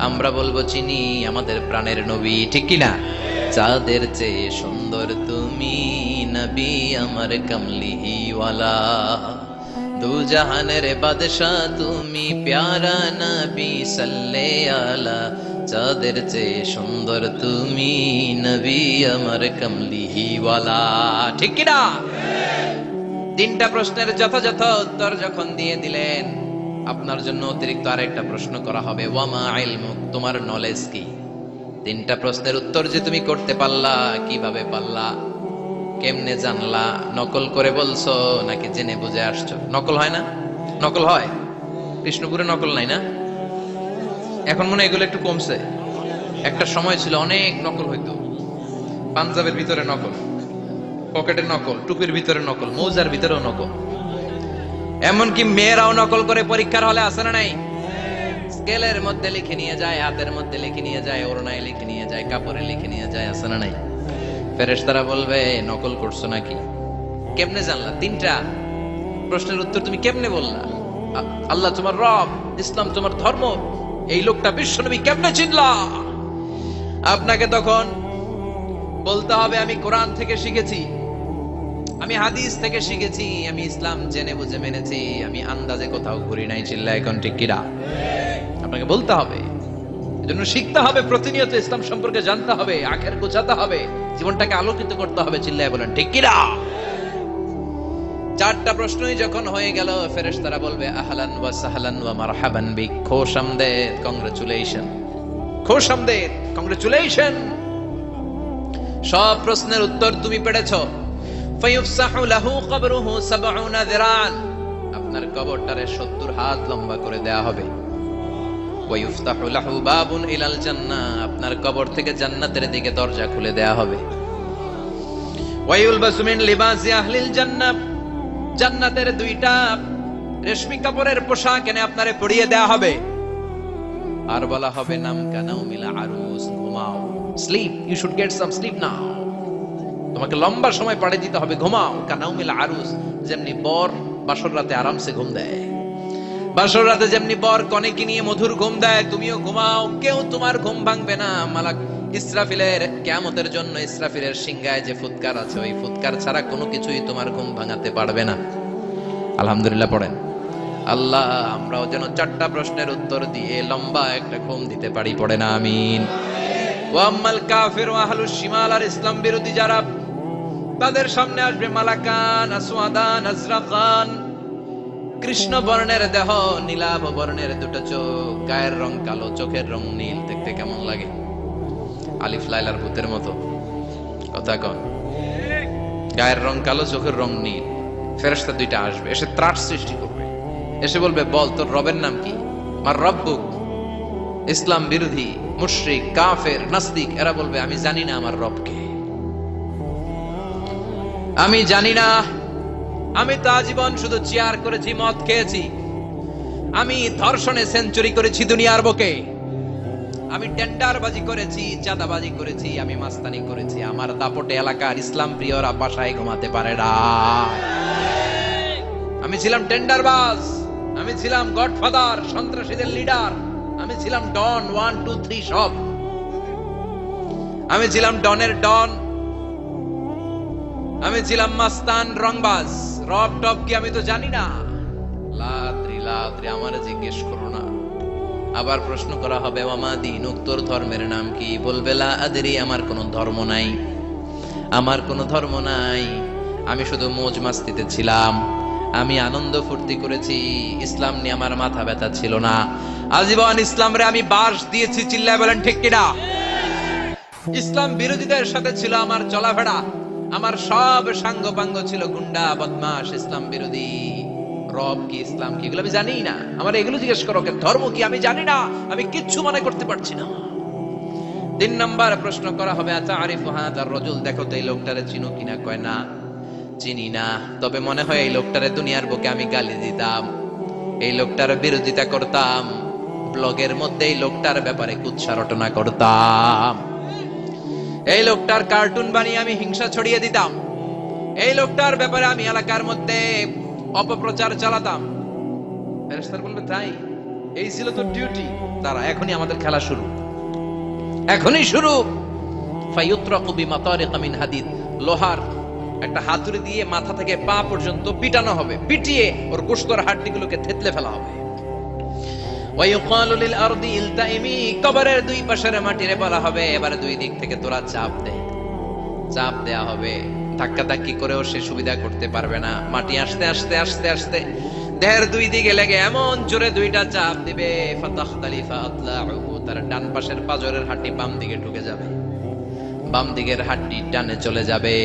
[SPEAKER 1] আমরা বলবো চিনি, আমাদের প্রাণের নবী। ঠিক কি না? চাঁদের চেয়ে সুন্দর তুমি নবী আমার কামলিহি ওয়ালা, দু জাহানের বাদশাহ তুমি প্যারা নবী সাল্লে আলা, চাঁদের চেয়ে সুন্দর তুমি নবী আমার কামলিহি ওয়ালা। ঠিক কি না? 3টা প্রশ্নের যথাযথ উত্তর যখন দিয়ে দিলেন, আপনার জন্য অতিরিক্ত আরেকটা প্রশ্ন করা হবে, ওয়ামা ইলমুক, তোমার নলেজ কি? 3টা প্রশ্নের উত্তর যে তুমি করতে পারলা, কিভাবে পারলা, কেমনে জানলা? নকল করে বলছো নাকি জেনে বুঝে আসছো? নকল হয় না? নকল হয়? কৃষ্ণপুরে নকল নাই না? এখন মনে হয় এগুলো একটু কমছে। একটা সময় ছিল অনেক নকল হইতো। পাঞ্জাবের ভিতরে নকল, পকেটে নকল, টুপির ভিতরে নকল, মৌজার ভিতরেও নকল। এমনকি মেয়েরাও নকল করে পরীক্ষার হলে আসে না নাই? স্কেলের মধ্যে লিখে নিয়ে যায়, হাতের মধ্যে লিখে নিয়ে যায়, ওড়নায় লিখে নিয়ে যায়, কাপড়ে লিখে নিয়ে যায়, আসে না নাই? ফেরেশতারা বলবে নকল করছো নাকি? কেমনে জানলা? 3টা প্রশ্নের উত্তর তুমি কেমনে বললা? আল্লাহ তোমার রব, ইসলাম তোমার ধর্ম, এই লোকটা বিশ্বনবী, কেমনে চিনলা? আপনাকে তখন বলতে হবে আমি কোরআন থেকে শিখেছি, আমি হাদিস থেকে শিখেছি, আমি ইসলাম জেনে বুঝে মেনেছি, আমি আন্দাজে কোথাও ঘুরি নাই। চিল্লা এখন ঠিক কিনা? আপনাকে বলতে হবে, এজন্য শিখতে হবে, প্রতিনিয়ত ইসলাম সম্পর্কে জানতে হবে, আখের গোছাতে হবে, জীবনটাকে আলোকিত করতে হবে। চিল্লায় বলেন ঠিক কিনা? 4টা প্রশ্নই যখন হয়ে গেল, ফেরেশতারা বলবে আহলান ওয়া সাহলান ওয়া মারহাবান বিক, খোশামদেদ, কংগ্রাচুলেশন, খোশামদেদ, কংগ্রাচুলেশন, সব প্রশ্নের উত্তর তুমি পেরেছো। ফায়ুফসাহু লাহু কবরুহু 70 যিরান, আপনার কবরটারে 70 হাত লম্বা করে দেয়া হবে। ওয়ায়ুফতাহু লাহু বাবুন ইলাল জান্নাহ, আপনার কবর থেকে জান্নাতের দিকে দরজা খুলে দেয়া হবে। ওয়ায়ুলবাসু মিন লিবাসি আহলিল জান্নাহ, জান্নাতের 2টা রেশমি কাপড়ের পোশাক এনে আপনারে পরিয়ে দেয়া হবে। আর বলা হবে নাম কানাউমিল আরুস, ঘুমাও, sleep, you should get some sleep now, তোমাকে লম্বা সময় পাড়ে দিতে হবে, ঘুমাও। কানাউমিল আরুস, যেমনি বর বাসর রাতে আরামসে ঘুম দেয়, বাসর রাতে যেমনি বর কনেকে নিয়ে মধুর ঘুম দেয়, তুমিও ঘুমাও, কেউ তোমার ঘুম ভাঙবে না। মালাক ইসরাফিলের কিয়ামতের জন্য ইসরাফিলের সিংহায় যে ফুৎকার আছে, ওই ফুৎকার ছাড়া কোনো কিছুই তোমার ঘুম ভাঙাতে পারবে না। আলহামদুলিল্লাহ পড়েন। আল্লাহ আমরাও যেন 4টা প্রশ্নের উত্তর দিয়ে লম্বা একটা ঘুম দিতে পারি, পড়েন আমিন। ওয়া আম্মাল কাফির ওয়া আহলুশ শিমাল, আর ইসলাম বিরোধী যারা, তাদের সামনে আসবে মালাকান আসওয়াদান আজরাকান, কৃষ্ণ বর্ণের দেহ, নীলাভ বর্ণের দুটো চোখ, গায়ের রং কালো, চোখের রং নীল। দেখতে কেমন লাগে? আলিফ লাইলার ভূতের মতো। কথা কন। গায়ের রং কালো, চোখের রং নীল। ফেরেশতা দুইটা আসবে, এসে ত্রাস সৃষ্টি করবে, এসে বলবে, বল তোর রবের নাম কি? মার রব্বুক। ইসলাম বিরোধী মুশরিক কাফের নাস্তিক এরা বলবে, আমি জানি না আমার রবকে, আমি জানি না। আমি তো আজীবন শুধু চেয়ার করেছি, মদ খেয়েছি, আমি ধর্ষণে সেঞ্চুরি করেছি দুনিয়ার বুকে, আমি টেন্ডারবাজি করেছি, চাঁদাবাজি করেছি, আমি মাস্তানি করেছি। আমার দাপটে এলাকার ইসলাম প্রিয়রা বাসায় ঘুমাতে পারে না। আমি ছিলাম টেন্ডারবাজ, আমি ছিলাম গডফাদার, সন্ত্রাসীদের লিডার, আমি ছিলাম ডন 1 2 3 সব, আমি ছিলাম ডনের ডন, আমি ছিলাম মাস্তান রংবাজ। রব টপ কি আমি তো জানি না। লাদ্রি লাদ্রি আমার জিজ্ঞেস করো না। আবার প্রশ্ন করা হবে, ওয়ামা দীনুক, তোর ধর্মের নাম কি? বলবে লা আদরি, আমার কোনো ধর্ম নাই, আমার কোনো ধর্ম নাই, আমি শুধু মৌজ মাস্তিতে ছিলাম, আমি আনন্দ ফুর্তি করেছি, ইসলাম নিয়ে আমার মাথা ব্যথা ছিল না। আজীবন ইসলামরে আমি বাস দিয়েছি, চিল্লায় বলেন ঠিক কিনা? ইসলাম বিরোধীদের সাথে ছিল আমার চলাফেরা, আমার সব সাঙ্গ পাঙ্গ ছিল গুন্ডা বদমাশ ইসলাম বিরোধী। রব কি, ইসলাম কি, এগুলো আমি জানি না। আমার এগুলো জিজ্ঞেস করো, ধর্ম কি আমি জানি না, আমি কিচ্ছু মনে করতে পারছি না। 3 নাম্বার প্রশ্ন করা হবে, আতারিফু হাদার রাজুল, দেখো তো এই লোকটারে চিনো কিনা? কয় না, চিনি না, তবে মনে হয় এই লোকটারে দুনিয়ার বুকে আমি গালি দিতাম, এই লোকটার বিরোধিতা করতাম, ব্লগের মধ্যে এই লোকটার ব্যাপারে কুৎসা রটনা করতাম, এই লোকটার কার্টুন বানিয়ে আমি হিংসা ছড়িয়ে দিতাম, এই লোকটার ব্যাপারে আমি এলাকার মধ্যে অপপ্রচার চালাতাম। ফেরেশতারা বলবে, তাই? এই ছিল তো ডিউটি। তারা এখনই আমাদের খেলা শুরু, এখনই শুরু। ফায়ুতরাকু বিমাতারিকা মিন হাদিদ, লোহার একটা হাতুড়ি দিয়ে মাথা থেকে পা পর্যন্ত পিটানো হবে, পিটিয়ে ওর গোশতর হাড্ডিগুলোকে থেতলে ফেলা হবে। ওয়ায়ুকালু লিল আরদি ইলতাইমি, কবরের দুই পাশের মাটিরে বলা হবে, এবারে দুই দিক থেকে তোরা চাপ দে। চাপ দেয়া হবে, ধাক্কা ধাক্কি করেও সে সুবিধা করতে পারবে না। মাটি আস্তে আস্তে আস্তে আস্তে দেহের দুই দিকে লেগে এমন জোরে দুইটা চাপ দিবে, ফাতাখতালিফা আতলাউহু, তার ডান পাশের পাজরের হাড্ডি বাম দিকে ঢুকে যাবে, বাম দিকের হাড্ডি ডানে চলে যাবে।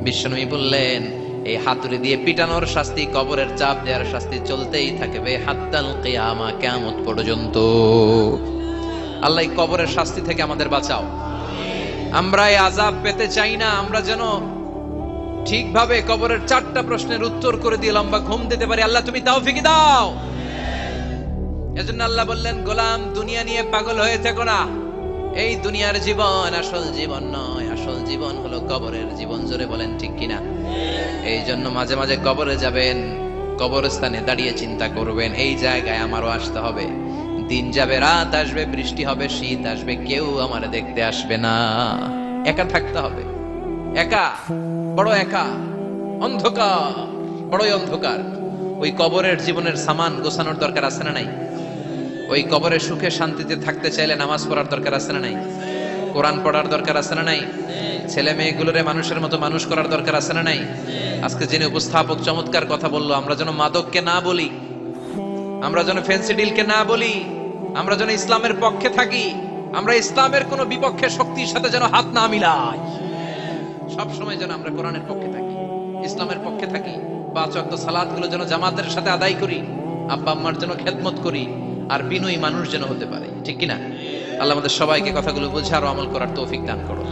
[SPEAKER 1] বিশ্বনবী বললেন, এই হাতুড়ি দিয়ে পিটানোর শাস্তি, কবরের চাপ দেওয়ার শাস্তি চলতেই থাকবে হাত্তাল কিয়ামা, কিয়ামত পর্যন্ত। আল্লাহ কবরের শাস্তি থেকে আমাদের বাঁচাও। আমরা এই আযাব পেতে চাই না, আমরা যেন ঠিকভাবে কবরের 4টা প্রশ্নের উত্তর করে দিয়ে লম্বা ঘুম দিতে পারি। আল্লাহ তুমি তৌফিক দাও। এজন্য আল্লাহ বললেন, গোলাম দুনিয়া নিয়ে পাগল হয়ে থেকো না, এই দুনিয়ার জীবন আসল জীবন নয়, আসল জীবন হলো কবরের জীবন। জোরে বলেন ঠিক কিনা? এই জন্য মাঝে মাঝে কবরে যাবেন, কবরস্থানে দাঁড়িয়ে চিন্তা করবেন, এই জায়গায় আমারও আসতে হবে। দিন যাবে, রাত আসবে, বৃষ্টি হবে, শীত আসবে, কেউ আমার দেখতে আসবে না, একা থাকতে হবে, একা, বড় একা, অন্ধকার, বড়ই অন্ধকার। ওই কবরের জীবনের সামান গোছানোর দরকার আছে না নাই? ওই কবরে সুখে শান্তিতে থাকতে চাইলে নামাজ পড়ার দরকার আছে না নাই? কোরআন পড়ার দরকার আছে না নাই? ছেলে মেয়েগুলোরে মানুষের মতো মানুষ করার দরকার আছে না নাই? আজকে যিনি উপস্থাপক চমৎকার কথা বললো, আমরা যেন মাদককে না বলি, আমরা যেন ফেন্সিডিলকে না বলি, আমরা যেন ইসলামের পক্ষে থাকি, আমরা ইসলামের কোন বিপক্ষে শক্তির সাথে যেন হাত না মিলাই, সব সময় যেন আমরা কোরআনের পক্ষে থাকি, ইসলামের পক্ষে থাকি। 5 ওয়াক্ত সালাতগুলো যেন জামাতের সাথে আদায় করি, আব্বা আম্মার যেন খেদমত করি, আর বিনয়ী মানুষ যেন হতে পারে, ঠিক কিনা? আল্লাহ আমাদের সবাইকে কথাগুলো বোঝার ও আমল করার তৌফিক দান করো।